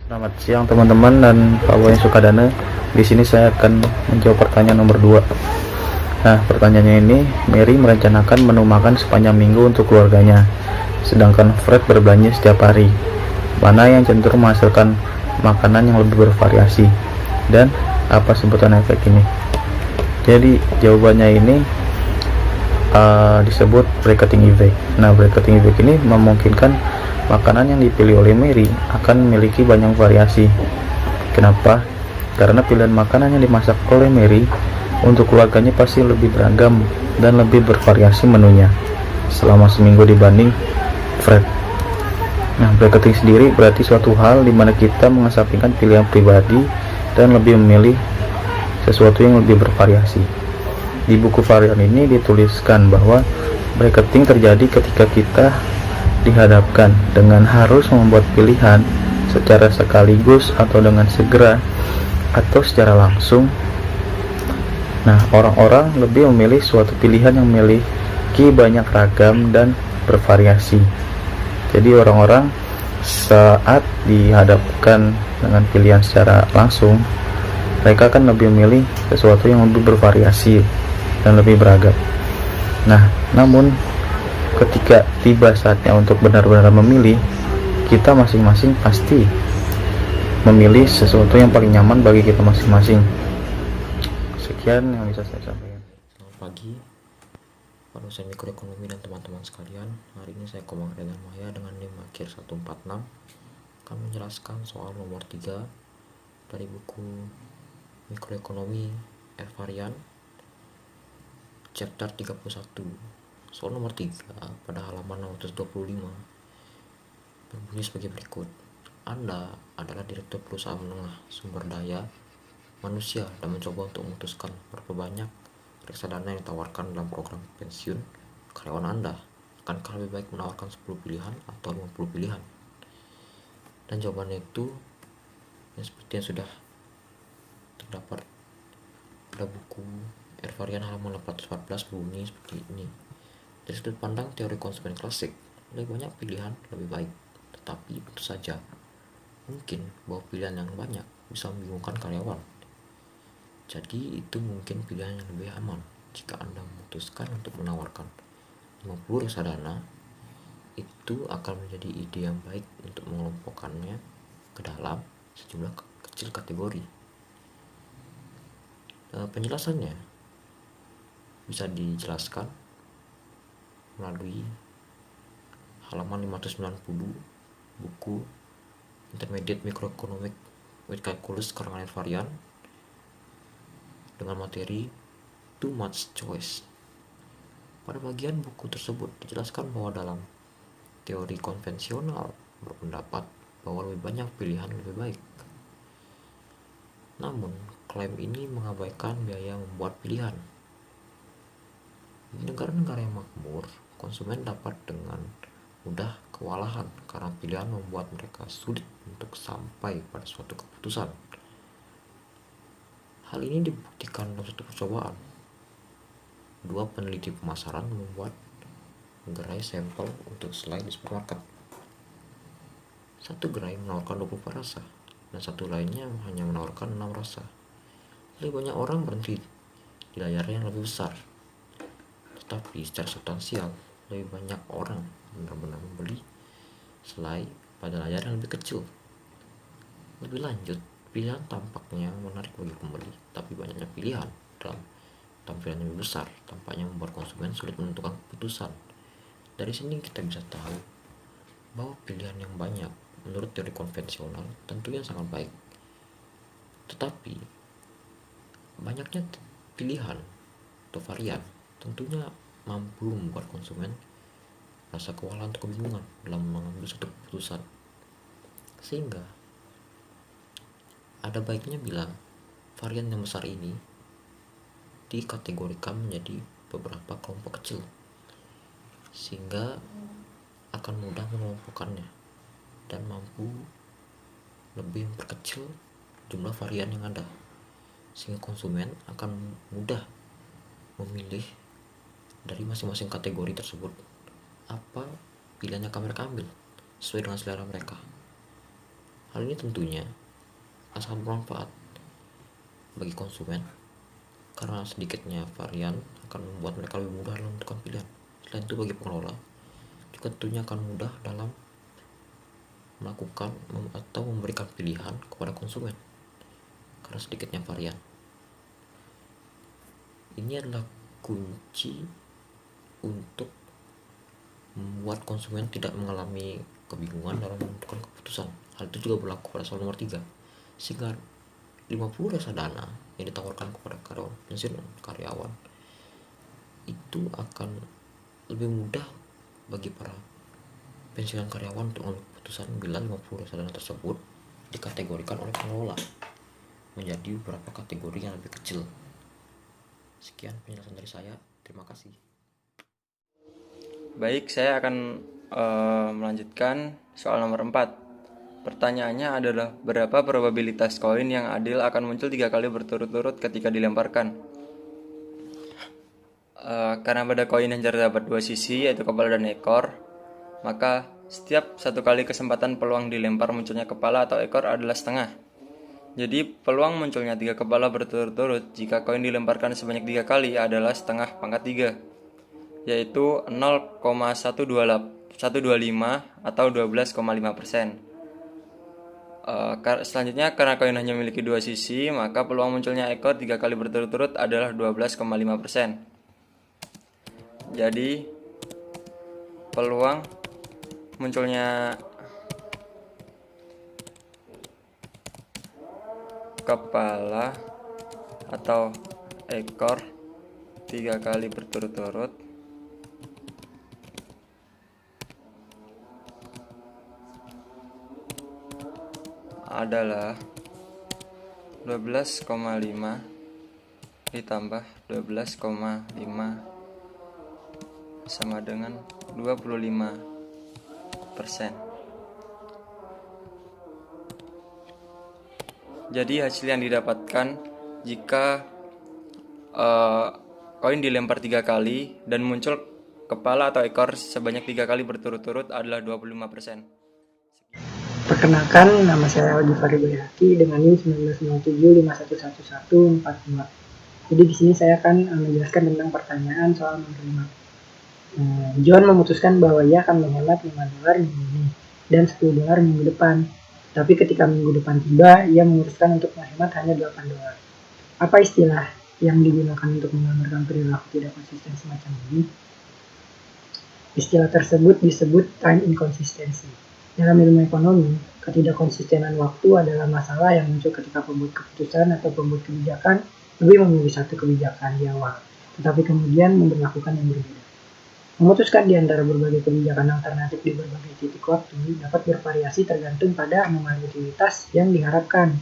Selamat siang teman-teman dan Pak Boy Sukadana. Di sini saya akan menjawab pertanyaan nomor 2. Nah, pertanyaannya ini, Mary merencanakan menu makan sepanjang minggu untuk keluarganya, sedangkan Fred berbelanja setiap hari. Mana yang cenderung menghasilkan makanan yang lebih bervariasi? Dan apa sebutan efek ini? Jadi jawabannya ini disebut bracketing effect. Nah, bracketing effect ini memungkinkan makanan yang dipilih oleh Mary akan memiliki banyak variasi. Kenapa? Karena pilihan makanan yang dimasak oleh Mary untuk keluarganya pasti lebih beragam dan lebih bervariasi menunya selama seminggu dibanding Fred. Nah, bracketing sendiri berarti suatu hal di mana kita mengesampingkan pilihan pribadi dan lebih memilih sesuatu yang lebih bervariasi. Di buku varian ini dituliskan bahwa bracketing terjadi ketika kita dihadapkan dengan harus membuat pilihan secara sekaligus atau dengan segera atau secara langsung. Nah, orang-orang lebih memilih suatu pilihan yang memiliki banyak ragam dan bervariasi. Jadi orang-orang saat dihadapkan dengan pilihan secara langsung, mereka akan lebih memilih sesuatu yang lebih bervariasi dan lebih beragam. Nah, namun ketika tiba saatnya untuk benar-benar memilih, kita masing-masing pasti memilih sesuatu yang paling nyaman bagi kita masing-masing. Sekian yang bisa saya sampaikan. Selamat pagi para dosen mikroekonomi dan teman-teman sekalian. Hari ini saya Komang Redan Maya dengan NIM akhir 146 akan menjelaskan soal nomor 3 dari buku mikroekonomi R varian chapter 31. Soal nomor 3 pada halaman 625 berbunyi sebagai berikut. Anda adalah direktur perusahaan menengah sumber daya manusia dan mencoba untuk memutuskan berapa banyak reksadana yang ditawarkan dalam program pensiun karyawan Anda. Akankah lebih baik menawarkan 10 pilihan atau 50 pilihan? Dan jawabannya itu yang seperti yang sudah terdapat pada buku R varian halaman 414 berbunyi seperti ini. Dari sudut pandang teori konsumen klasik, lebih banyak pilihan lebih baik. Tetapi tentu saja, mungkin bahwa pilihan yang banyak bisa membingungkan karyawan. Jadi itu mungkin pilihan yang lebih aman jika Anda memutuskan untuk menawarkan 50 reksadana. Itu akan menjadi ide yang baik untuk mengelompokkannya ke dalam sejumlah kecil kategori. Penjelasannya bisa dijelaskan melalui halaman 590 buku Intermediate Microeconomic with Calculus karangan R varian dengan materi Too Much Choice. Pada bagian buku tersebut dijelaskan bahwa dalam teori konvensional berpendapat bahwa lebih banyak pilihan lebih baik. Namun, klaim ini mengabaikan biaya membuat pilihan. Di negara-negara yang makmur, konsumen dapat dengan mudah kewalahan karena pilihan membuat mereka sulit untuk sampai pada suatu keputusan. Hal ini dibuktikan dalam suatu percobaan. 2 peneliti pemasaran membuat gerai sampel untuk selai di supermarket. Satu gerai menawarkan 24 rasa, dan satu lainnya hanya menawarkan 6 rasa. Lebih banyak orang berhenti di layar yang lebih besar. Tetapi secara substansial, lebih banyak orang benar-benar membeli selai pada layar yang lebih kecil. Lebih lanjut, pilihan tampaknya menarik bagi pembeli, tapi banyaknya pilihan dalam tampilan yang lebih besar tampaknya membuat konsumen sulit menentukan keputusan. Dari sini kita bisa tahu bahwa pilihan yang banyak menurut teori konvensional tentunya sangat baik. Tetapi banyaknya pilihan atau varian tentunya mampu membuat konsumen rasa kewalahan atau kebingungan dalam mengambil suatu keputusan. Sehingga ada baiknya bila varian yang besar ini dikategorikan menjadi beberapa kelompok kecil, sehingga akan mudah mengelompokkannya dan mampu lebih memperkecil jumlah varian yang ada, sehingga konsumen akan mudah memilih dari masing-masing kategori tersebut apa pilihan yang akan mereka ambil sesuai dengan selera mereka. Hal ini tentunya sangat bermanfaat bagi konsumen karena sedikitnya varian akan membuat mereka lebih mudah dalam menentukan pilihan. Selain itu bagi pengelola juga tentunya akan mudah dalam melakukan atau memberikan pilihan kepada konsumen karena sedikitnya varian. Ini adalah kunci untuk membuat konsumen tidak mengalami kebingungan dalam menentukan keputusan. Hal itu juga berlaku pada soal nomor 3, sehingga 50 reksadana yang ditawarkan kepada karyawan pensiun karyawan itu akan lebih mudah bagi para pensiunan karyawan untuk mengambil keputusan bila 50 reksadana tersebut dikategorikan oleh pengelola menjadi beberapa kategori yang lebih kecil. Sekian penjelasan dari saya, terima kasih. Baik, saya akan melanjutkan soal nomor 4. Pertanyaannya adalah berapa probabilitas koin yang adil akan muncul 3 kali berturut-turut ketika dilemparkan. Karena pada koin hanya terdapat 2 sisi, yaitu kepala dan ekor, maka setiap 1 kali kesempatan peluang dilempar munculnya kepala atau ekor adalah setengah. Jadi peluang munculnya 3 kepala berturut-turut jika koin dilemparkan sebanyak 3 kali adalah setengah pangkat 3, yaitu 0,125 atau 12,5%. Selanjutnya, karena koin hanya memiliki 2 sisi, maka peluang munculnya ekor 3 kali berturut-turut adalah 12,5%. Jadi peluang munculnya kepala atau ekor 3 kali berturut-turut adalah 12,5 ditambah 12,5 sama dengan 25%. Jadi hasil yang didapatkan jika koin dilempar 3 kali dan muncul kepala atau ekor sebanyak 3 kali berturut-turut adalah 25%. Perkenalkan, nama saya Aldi Fahri Bayhaqi dengan NIM 1997511142. Jadi di sini saya akan menjelaskan tentang pertanyaan soal nomor 5. John memutuskan bahwa ia akan menghemat $5 minggu ini dan $10 minggu depan. Tapi ketika minggu depan tiba, ia memutuskan untuk menghemat hanya $8. Apa istilah yang digunakan untuk menggambarkan perilaku tidak konsisten semacam ini? Istilah tersebut disebut time inconsistency. Dalam ilmu ekonomi, ketidakkonsistenan waktu adalah masalah yang muncul ketika pembuat keputusan atau pembuat kebijakan lebih memilih satu kebijakan di awal, tetapi kemudian memberlakukan yang berbeda. Memutuskan di antara berbagai kebijakan alternatif di berbagai titik waktu dapat bervariasi tergantung pada anomali utilitas yang diharapkan,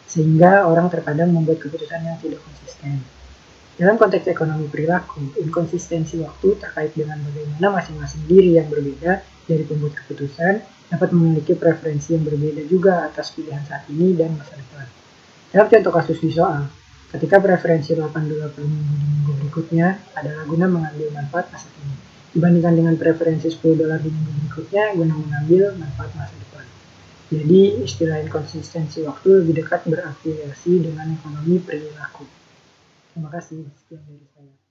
sehingga orang terkadang membuat keputusan yang tidak konsisten. Dalam konteks ekonomi perilaku, inkonsistensi waktu terkait dengan bagaimana masing-masing diri yang berbeda dari pembuat keputusan dapat memiliki preferensi yang berbeda juga atas pilihan saat ini dan masa depan. Dalam contoh kasus di soal, ketika preferensi $8 per minggu di minggu berikutnya adalah guna mengambil manfaat masa kini, dibandingkan dengan preferensi $10 di minggu berikutnya guna mengambil manfaat masa depan. Jadi istilah inkonsistensi waktu lebih dekat berafiliasi dengan ekonomi perilaku. Terima kasih, sekian dari saya.